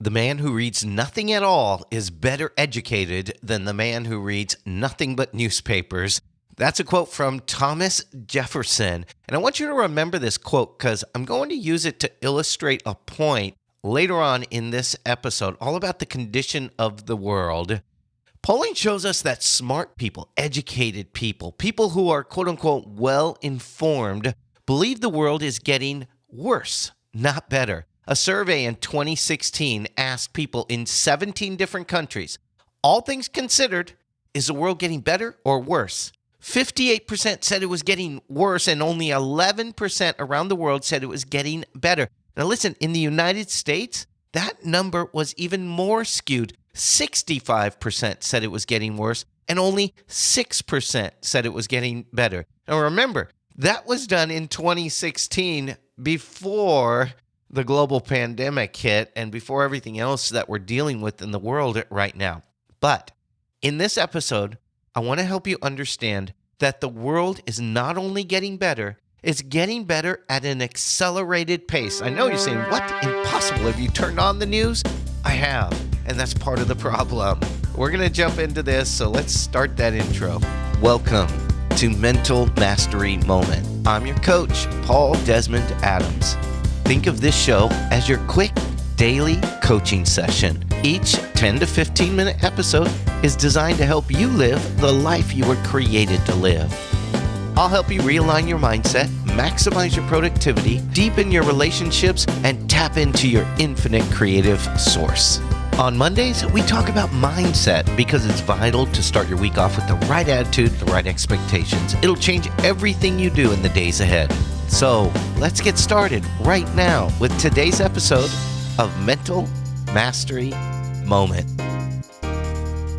The man who reads nothing at all is better educated than the man who reads nothing but newspapers. That's a quote from Thomas Jefferson. And I want you to remember this quote because I'm going to use it to illustrate a point later on in this episode, all about the condition of the world. Polling shows us that smart people, educated people, people who are quote-unquote well-informed, believe the world is getting worse, not better. A survey in 2016 asked people in 17 different countries, all things considered, is the world getting better or worse? 58% said it was getting worse, and only 11% around the world said it was getting better. Now listen, in the United States, that number was even more skewed. 65% said it was getting worse, and only 6% said it was getting better. Now remember, that was done in 2016 before the global pandemic hit and before everything else that we're dealing with in the world right now. But in this episode, I want to help you understand that the world is not only getting better, it's getting better at an accelerated pace. I know you're saying, what? Impossible. Have you turned on the news? I have, and that's part of the problem. We're going to jump into this, so let's start that intro. Welcome to Mental Mastery Moment. I'm your coach, Paul Desmond Adams. Think of this show as your quick daily coaching session. Each 10 to 15 minute episode is designed to help you live the life you were created to live. I'll help you realign your mindset, maximize your productivity, deepen your relationships, and tap into your infinite creative source. On Mondays, we talk about mindset because it's vital to start your week off with the right attitude, the right expectations. It'll change everything you do in the days ahead. So let's get started right now with today's episode of Mental Mastery Moment.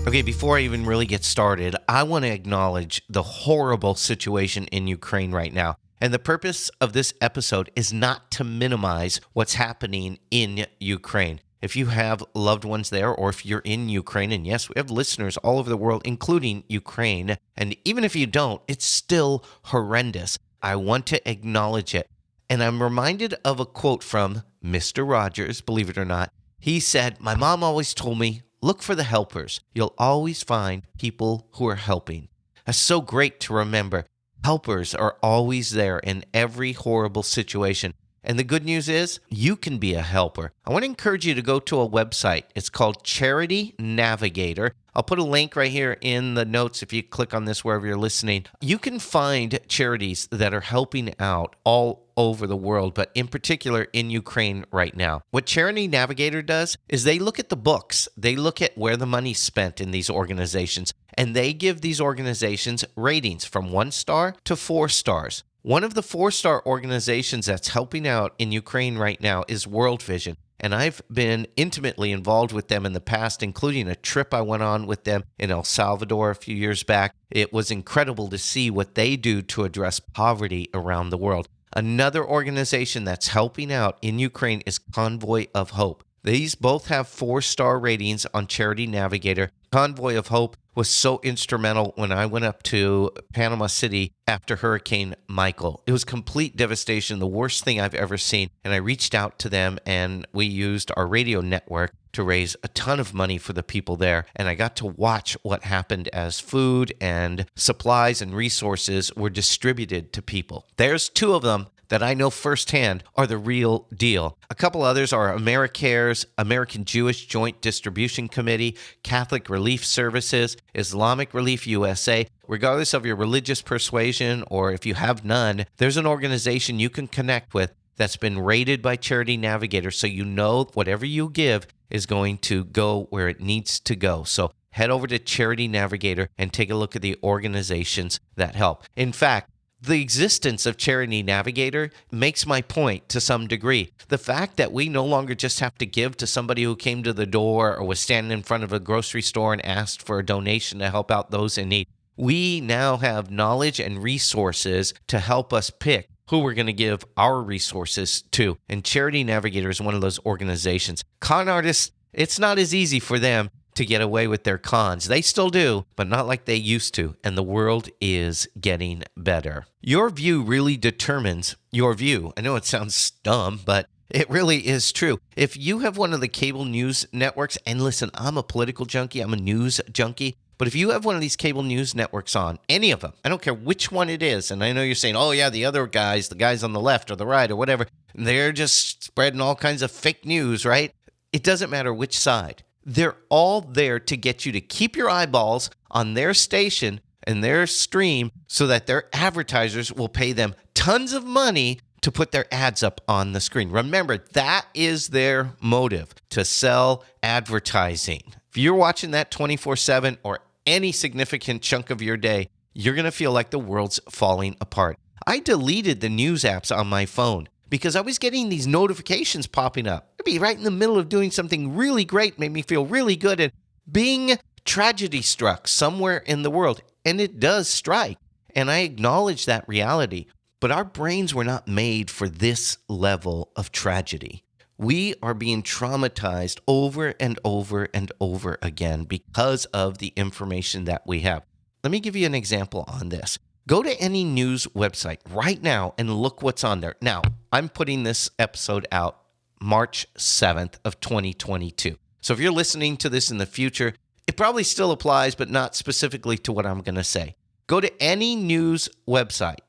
Okay, before I even really get started, I want to acknowledge the horrible situation in Ukraine right now. And the purpose of this episode is not to minimize what's happening in Ukraine. If you have loved ones there, or if you're in Ukraine, and yes, we have listeners all over the world, including Ukraine, and even if you don't, it's still horrendous. I want to acknowledge it. And I'm reminded of a quote from Mr. Rogers, believe it or not. He said, "My mom always told me, look for the helpers. You'll always find people who are helping." That's so great to remember. Helpers are always there in every horrible situation. And the good news is you can be a helper. I want to encourage you to go to a website. It's called Charity Navigator. I'll put a link right here in the notes if you click on this wherever you're listening. You can find charities that are helping out all over the world, but in particular in Ukraine right now. What Charity Navigator does is they look at the books. They look at where the money's spent in these organizations, and they give these organizations ratings from 1 star to 4 stars. One of the 4-star organizations that's helping out in Ukraine right now is World Vision. And I've been intimately involved with them in the past, including a trip I went on with them in El Salvador a few years back. It was incredible to see what they do to address poverty around the world. Another organization that's helping out in Ukraine is Convoy of Hope. These both have 4-star ratings on Charity Navigator. Convoy of Hope was so instrumental when I went up to Panama City after Hurricane Michael. It was complete devastation, the worst thing I've ever seen. And I reached out to them, and we used our radio network to raise a ton of money for the people there. And I got to watch what happened as food and supplies and resources were distributed to people. There's 2 of them that I know firsthand are the real deal. A couple others are AmeriCares, American Jewish Joint Distribution Committee, Catholic Relief Services, Islamic Relief USA. Regardless of your religious persuasion or if you have none, there's an organization you can connect with that's been rated by Charity Navigator, so you know whatever you give is going to go where it needs to go. So head over to Charity Navigator and take a look at the organizations that help. In fact, the existence of Charity Navigator makes my point to some degree. The fact that we no longer just have to give to somebody who came to the door or was standing in front of a grocery store and asked for a donation to help out those in need. We now have knowledge and resources to help us pick who we're going to give our resources to. And Charity Navigator is one of those organizations. Con artists, it's not as easy for them to get away with their cons. They still do, but not like they used to, and the world is getting better. Your view really determines your view. I know it sounds dumb, but It really is true. If you have one of the cable news networks, and listen, I'm a political junkie, I'm a news junkie, but if you have one of these cable news networks on, any of them, I don't care which one it is, and I know you're saying, oh yeah, the other guys, the guys on the left or the right or whatever, they're just spreading all kinds of fake news, right? It doesn't matter which side. They're all there to get you to keep your eyeballs on their station and their stream so that their advertisers will pay them tons of money to put their ads up on the screen. Remember, that is their motive, to sell advertising. If you're watching that 24/7 or any significant chunk of your day, you're going to feel like the world's falling apart. I deleted the news apps on my phone because I was getting these notifications popping up. I'd be right in the middle of doing something really great, made me feel really good, and bing, tragedy struck somewhere in the world. And it does strike. And I acknowledge that reality. But our brains were not made for this level of tragedy. We are being traumatized over and over and over again because of the information that we have. Let me give you an example on this. Go to any news website right now and look what's on there. Now, I'm putting this episode out March 7th of 2022. So if you're listening to this in the future, it probably still applies, but not specifically to what I'm going to say. Go to any news website.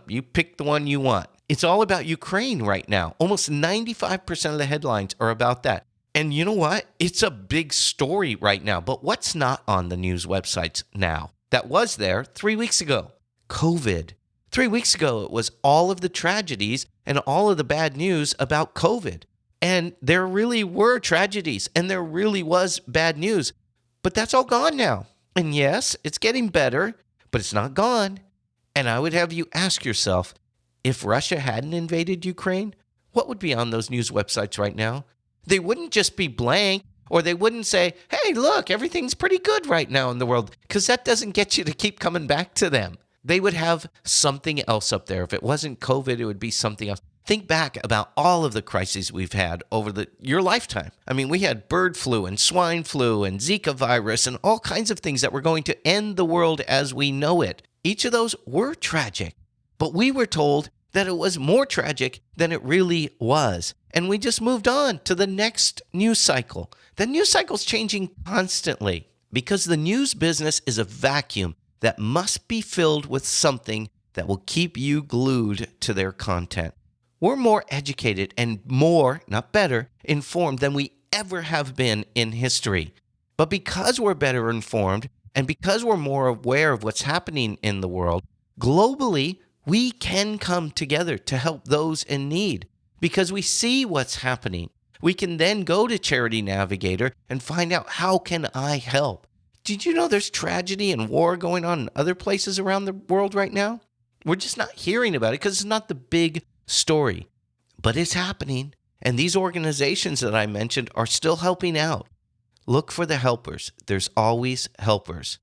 You pick the one you want. It's all about Ukraine right now. Almost 95% of the headlines are about that. And you know what? It's a big story right now. But what's not on the news websites now? That was there 3 weeks ago. COVID. 3 weeks ago, it was all of the tragedies and all of the bad news about COVID. And there really were tragedies and there really was bad news. But that's all gone now. And yes, it's getting better, but it's not gone. And I would have you ask yourself, if Russia hadn't invaded Ukraine, what would be on those news websites right now? They wouldn't just be blank, or they wouldn't say, hey, look, everything's pretty good right now in the world, because that doesn't get you to keep coming back to them. They would have something else up there. If it wasn't COVID, it would be something else. Think back about all of the crises we've had over your lifetime. I mean, we had bird flu and swine flu and Zika virus and all kinds of things that were going to end the world as we know it. Each of those were tragic, but we were told that it was more tragic than it really was. And we just moved on to the next news cycle. The news cycle's changing constantly because the news business is a vacuum that must be filled with something that will keep you glued to their content. We're more educated and more, not better, informed than we ever have been in history. But because we're better informed and because we're more aware of what's happening in the world, globally, we can come together to help those in need because we see what's happening. We can then go to Charity Navigator and find out, how can I help? Did you know there's tragedy and war going on in other places around the world right now? We're just not hearing about it because it's not the big story, but it's happening. And these organizations that I mentioned are still helping out. Look for the helpers. There's always helpers.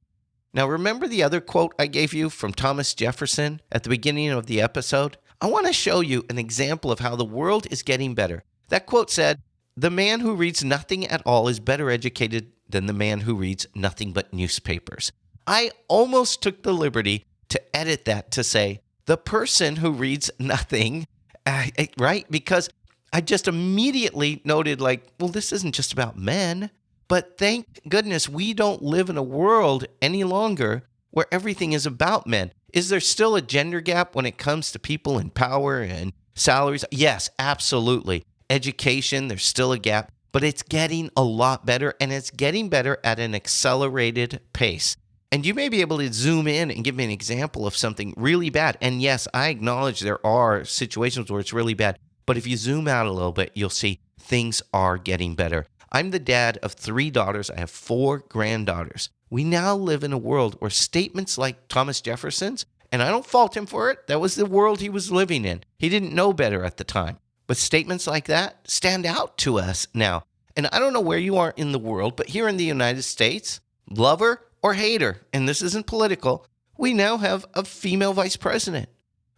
Now, remember the other quote I gave you from Thomas Jefferson at the beginning of the episode? I want to show you an example of how the world is getting better. That quote said, "The man who reads nothing at all is better educated than the man who reads nothing but newspapers." I almost took the liberty to edit that to say, the person who reads nothing, right? Because I just immediately noted well, this isn't just about men. But thank goodness we don't live in a world any longer where everything is about men. Is there still a gender gap when it comes to people in power and salaries? Yes, absolutely. Education, there's still a gap, but it's getting a lot better, and it's getting better at an accelerated pace. And you may be able to zoom in and give me an example of something really bad. And yes, I acknowledge there are situations where it's really bad, but if you zoom out a little bit, you'll see things are getting better. I'm the dad of 3 daughters. I have 4 granddaughters. We now live in a world where statements like Thomas Jefferson's, and I don't fault him for it, that was the world he was living in. He didn't know better at the time. But statements like that stand out to us now. And I don't know where you are in the world, but here in the United States, lover or hater, and this isn't political, we now have a female vice president.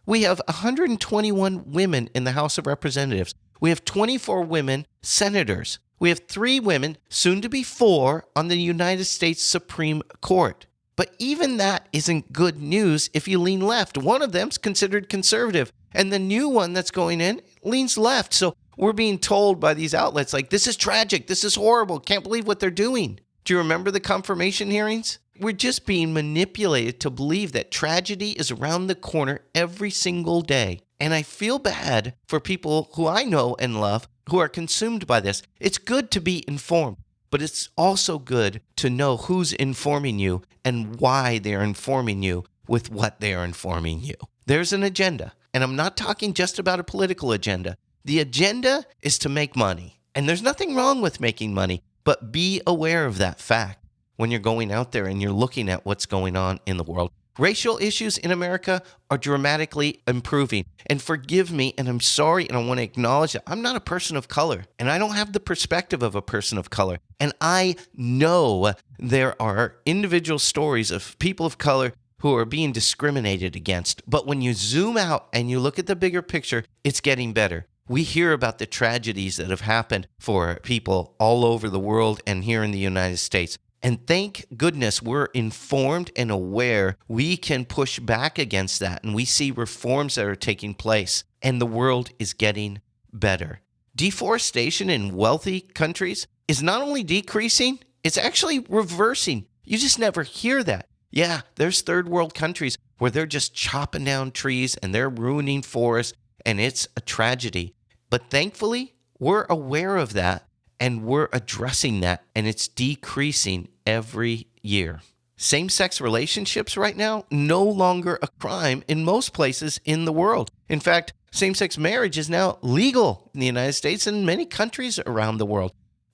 We have 121 women in the House of Representatives. We have 24 women senators. We have 3 women, soon to be 4, on the United States Supreme Court. But even that isn't good news if you lean left. One of them's considered conservative, and the new one that's going in leans left. So We're being told by these outlets like, this is tragic, this is horrible, can't believe what they're doing. Do you remember the confirmation hearings? We're just being manipulated to believe that tragedy is around the corner every single day. And I feel bad for people who I know and love who are consumed by this. It's good to be informed, but it's also good to know who's informing you and why they're informing you with what they are informing you. There's an agenda, and I'm not talking just about a political agenda. The agenda is to make money, and there's nothing wrong with making money, but be aware of that fact when you're going out there and you're looking at what's going on in the world. Racial issues in America are dramatically improving. And forgive me, and I'm sorry, and I want to acknowledge that I'm not a person of color, and I don't have the perspective of a person of color. And I know there are individual stories of people of color who are being discriminated against. But when you zoom out and you look at the bigger picture, it's getting better. We hear about the tragedies that have happened for people all over the world and here in the United States. And thank goodness we're informed and aware we can push back against that. And we see reforms that are taking place, and the world is getting better. Deforestation in wealthy countries is not only decreasing, it's actually reversing. You just never hear that. Yeah, there's third world countries where they're just chopping down trees and they're ruining forests, and it's a tragedy. But thankfully, we're aware of that. And we're addressing that, and it's decreasing every year. Same-sex relationships right now, no longer a crime in most places in the world. In fact, same-sex marriage is now legal in the United States and many countries around the world.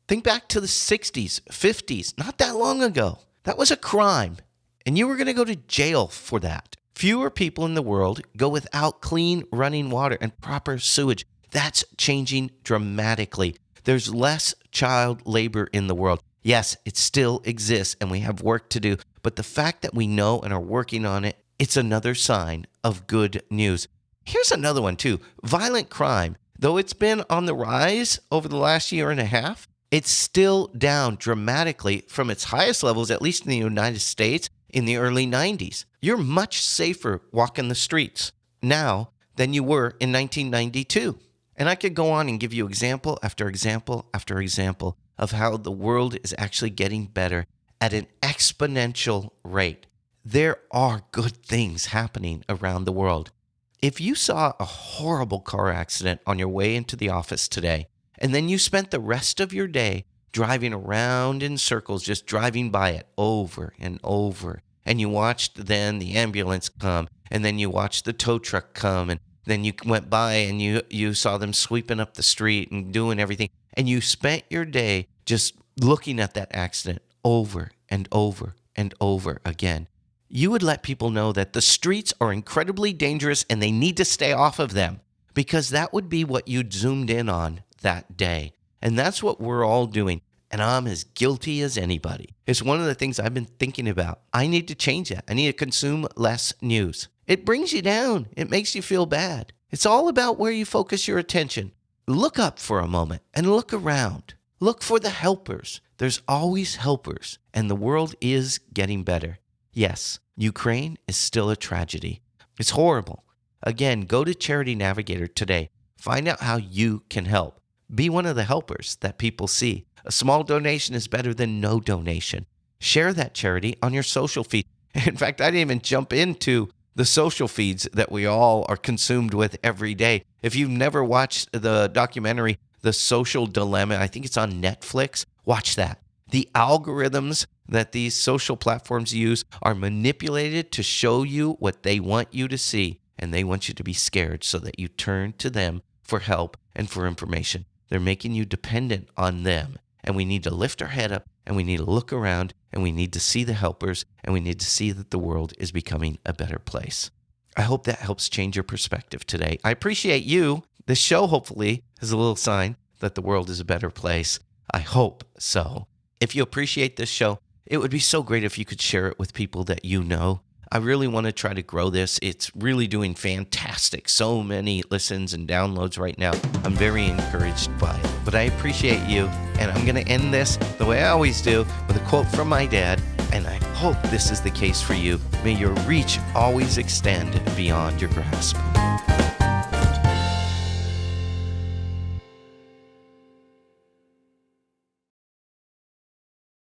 Think back to the 60s, 50s, not that long ago. That was a crime, and you were going to go to jail for that. Fewer people in the world go without clean running water and proper sewage. That's changing dramatically. There's less child labor in the world. Yes, it still exists and we have work to do, but the fact that we know and are working on it, it's another sign of good news. Here's another one too. Violent crime, though it's been on the rise over the last year and a half, it's still down dramatically from its highest levels, at least in the United States, in the early 90s. You're much safer walking the streets now than you were in 1992. And I could go on and give you example after example after example of how the world is actually getting better at an exponential rate. There are good things happening around the world. If you saw a horrible car accident on your way into the office today, and then you spent the rest of your day driving around in circles, just driving by it over and over, and you watched then the ambulance come, and then you watched the tow truck come, and then you went by and you saw them sweeping up the street and doing everything. And you spent your day just looking at that accident over and over and over again. You would let people know that the streets are incredibly dangerous and they need to stay off of them, because that would be what you'd zoomed in on that day. And that's what we're all doing. And I'm as guilty as anybody. It's one of the things I've been thinking about. I need to change that. I need to consume less news. It brings you down. It makes you feel bad. It's all about where you focus your attention. Look up for a moment and look around. Look for the helpers. There's always helpers, and the world is getting better. Yes, Ukraine is still a tragedy. It's horrible. Again, go to Charity Navigator today. Find out how you can help. Be one of the helpers that people see. A small donation is better than no donation. Share that charity on your social feed. In fact, I didn't even jump into the social feeds that we all are consumed with every day. If you've never watched the documentary, The Social Dilemma, I think it's on Netflix, watch that. The algorithms that these social platforms use are manipulated to show you what they want you to see, and they want you to be scared so that you turn to them for help and for information. They're making you dependent on them, and we need to lift our head up, and we need to look around, and we need to see the helpers, and we need to see that the world is becoming a better place. I hope that helps change your perspective today. I appreciate you. This show, hopefully, is a little sign that the world is a better place. I hope so. If you appreciate this show, it would be so great if you could share it with people that you know. I really want to try to grow this. It's really doing fantastic. So many listens and downloads right now. I'm very encouraged by it. But I appreciate you, and I'm going to end this the way I always do with a quote from my dad, and I hope this is the case for you. May your reach always extend beyond your grasp.